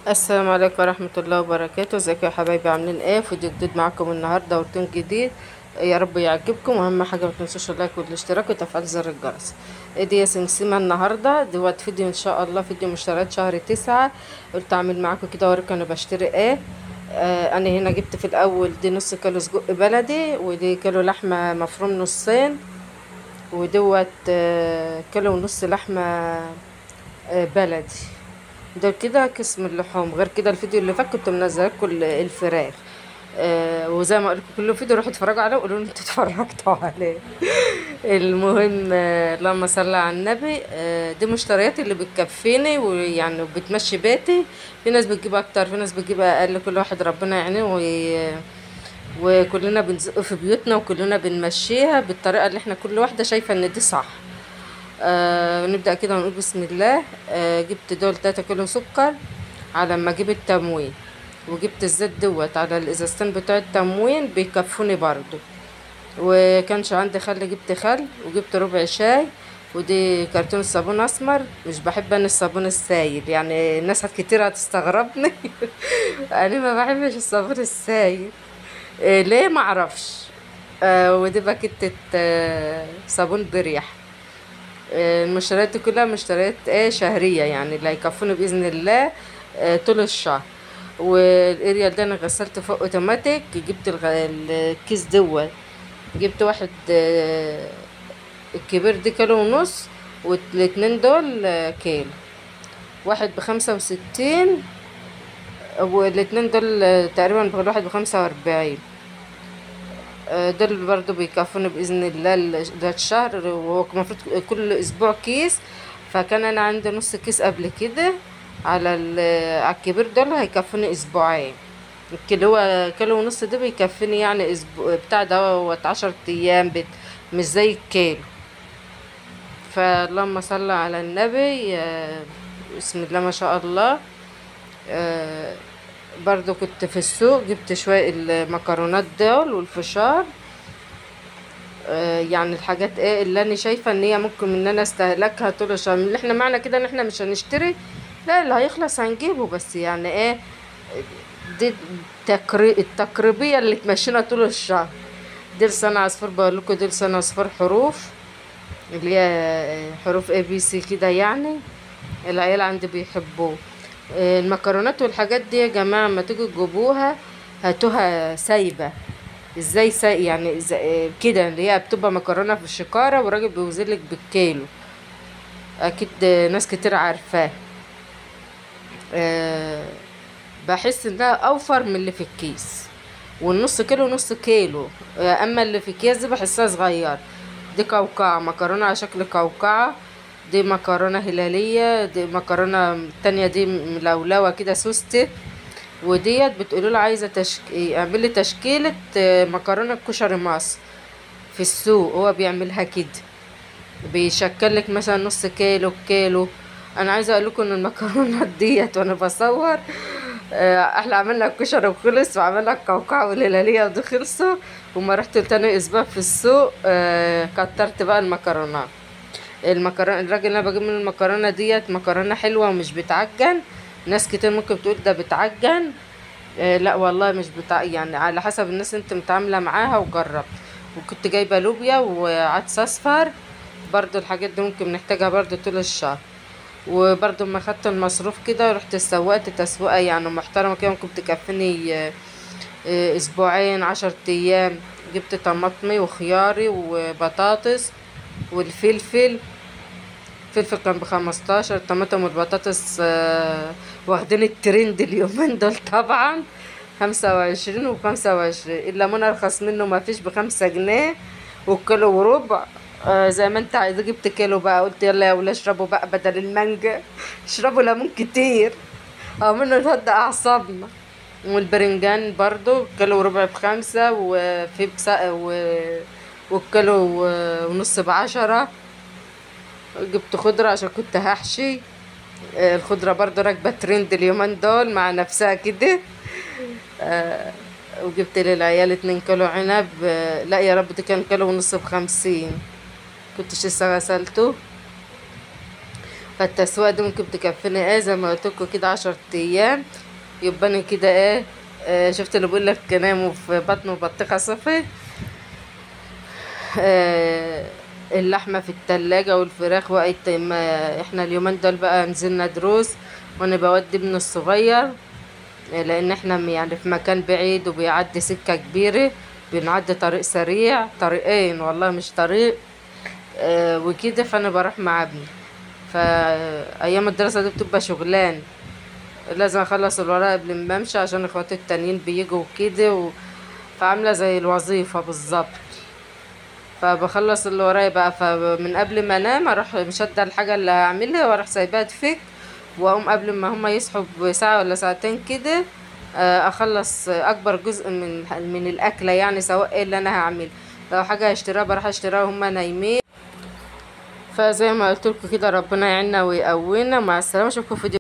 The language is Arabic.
السلام عليكم ورحمة الله وبركاته. ازيكم يا حبايبي؟ عاملين ايه؟ فيديو جديد معاكم النهارده وروتين جديد. يا رب يعجبكم، واهم حاجه ما تنسوش اللايك والاشتراك وتفعيل زر الجرس. ايه دي يا سمسمه؟ النهارده دوت فيديو ان شاء الله، فيديو مشتريات شهر 9. قلت اعمل معاكم كده اوريكم انا بشتري ايه. انا هنا جبت في الاول دي نص كيلو سجق بلدي، ودي كيلو لحمه مفروم نصين، ودوت كيلو ونص لحمه بلدي. ده كده قسم اللحوم. غير كده الفيديو اللي فات كنت منزله لكم الفراخ. وزي ما قلت لكم كل فيديو روحوا اتفرجوا عليه وقولوا لي انتوا اتفرجتوا عليه. المهم، اللهم صل على النبي. دي مشتريات اللي بتكفيني ويعني وبتمشي بيتي. في ناس بتجيب اكتر، في ناس بتجيب اقل، كل واحد ربنا يعينه وكلنا بنزق في بيوتنا وكلنا بنمشيها بالطريقه اللي احنا كل واحده شايفه ان دي صح. نبدأ كده ونقول بسم الله. جبت دول 3 كيلو سكر على ما اجيب التموين، وجبت الزيت دوت على الازازتين بتوع التموين بيكفوني برضو. وكانش عندي خل، جبت خل، وجبت ربع شاي، ودي كرتون صابون اسمر. مش بحب انا الصابون السايل، يعني الناس كتير هتستغربني. انا ما بحبش الصابون السايل. ليه؟ ما اعرفش. ودي باكيتة صابون بريح. المشتريات دي كلها مشتريات ايه شهرية، يعني اللي هيكفوني بإذن الله طول الشهر. والاريال ده انا غسلت فوق اوتوماتيك. جبت الكيس دوت، جبت واحد الكبير دي كيلو ونص، والاتنين دول كيلو. واحد ب65، والاتنين دول تقريبا الواحد ب45. دول برضو بيكفوني بإذن الله ده الشهر. وهو المفروض كل أسبوع كيس، فكان أنا عندي نص كيس قبل كده على على الكبير. دول هيكفوني أسبوعين. الكيلو هو كيلو ونص ده بيكفيني يعني أسبوع بتاع دوت 10 أيام مش زي الكيلو. فاللهم صل على النبي. بسم الله ما شاء الله. آه، برضو كنت في السوق، جبت شوية المكرونات دول والفشار. يعني الحاجات ايه اللي انا شايفه ان هي ممكن ان انا استهلكها طول الشهر. اللي احنا معنى كده ان احنا مش هنشتري، لا، اللي هيخلص هنجيبه، بس يعني ايه، دي التقريبيه اللي تمشينا طول الشهر. دي لسان عصفور، بقول لكم دي لسان عصفور حروف، اللي هي حروف اي بي سي كده يعني. العيال عندي بيحبوه. المكرونات والحاجات دي يا جماعه ما تيجوا تجيبوها هاتوها سايبه. ازاي يعني كده، اللي هي بتبقى مكرونه في الشكاره والراجل بيوزنلك بالكيلو. اكيد ناس كتير عارفاه. أه بحس انها اوفر من اللي في الكيس. والنص كيلو نص كيلو. اما اللي في الكيس دي بحسها صغير. دي قوقعة، مكرونة على شكل قوقعة. دي مكرونة هلالية. دي مكرونة تانية دي ملولوة كده سوستة. وديت بتقولوا له عايزه اعمل لي تشكيله مكرونه كشري مصر. في السوق هو بيعملها كده، بيشكل لك مثلا نص كيلو كيلو. انا عايزه اقول لكم ان المكرونات ديت وانا بصور احنا عملنا الكشري وخلص، وعملنا القوقعه والهلاليه ودي خلصوا. وما رحت تاني اسبوع في السوق كترت بقى المكرونات. المكرونه الراجل اللي انا بجيب من المكرونه ديت مكرونه حلوه ومش بتعجن. ناس كتير ممكن تقول ده بتعجن. لا والله مش يعني على حسب الناس انت متعامله معاها وجربت. وكنت جايبه لوبيا وعدس اصفر. برضو الحاجات دي ممكن نحتاجها برضو طول الشهر. وبرضو ما خدت المصروف كده رحت سوقت تسوقه يعني محترمه كده، ممكن تكفيني اسبوعين 10 ايام. جبت طماطمي وخياري وبطاطس والفلفل. الفلفل كان ب15. الطماطم والبطاطس واخدين الترند اليومين دول طبعا. 25 و25. الليمون ارخص منه ما فيش ب5 جنيه، والكيلو وربع. زي ما انت عايزه. جبت كيلو بقى، قلت يلا يا ولا اشربوا بقى بدل المانجا. اشربوا ليمون كتير او منه تهدى اعصابنا. والبرنجان برضو كيلو وربع ب5، وفي والكيلو ونص ب10. جبت خضرة عشان كنت هحشي. الخضرة برضو راكبة ترند اليومين دول مع نفسها كده. وجبت للعيال 2 كيلو عنب. لا يا رب، ده كان كيلو ونص ب50. كنتش لسه غسلته. فالتسوية دي ممكن تكفيني ايه زي ما قلتلكوا كده 10 ايام. يبقى انا كده ايه، شفت اللي بقولك ناموا في بطن وبطيخة صفي. اللحمة في التلاجة والفراخ وقت ما احنا اليومين دول بقى نزلنا دروس، وانا بودي ابني الصغير، لان احنا يعني في مكان بعيد وبيعدي سكة كبيرة، بنعدي طريق سريع، طريقين والله مش طريق. وكده فانا بروح مع ابني. فايام الدراسة دي بتبقى شغلان، لازم اخلص الورق قبل ما امشي عشان اخواتي التانيين بيجوا وكده فعاملة زي الوظيفة بالظبط. فبخلص اللي ورايا بقى، فمن قبل ما انام اروح مشدة الحاجة اللي هعملها واروح سايباها تفك، واقوم قبل ما هما يصحوا بساعة ولا ساعتين كده اخلص اكبر جزء من الاكلة، يعني سواء ايه اللي انا هعمل. لو حاجة هشتريها بروح اشتريها وهما نايمين. فزي ما قلت لكم كده، ربنا يعيننا ويقوينا. مع السلامة، اشوفكم في فيديو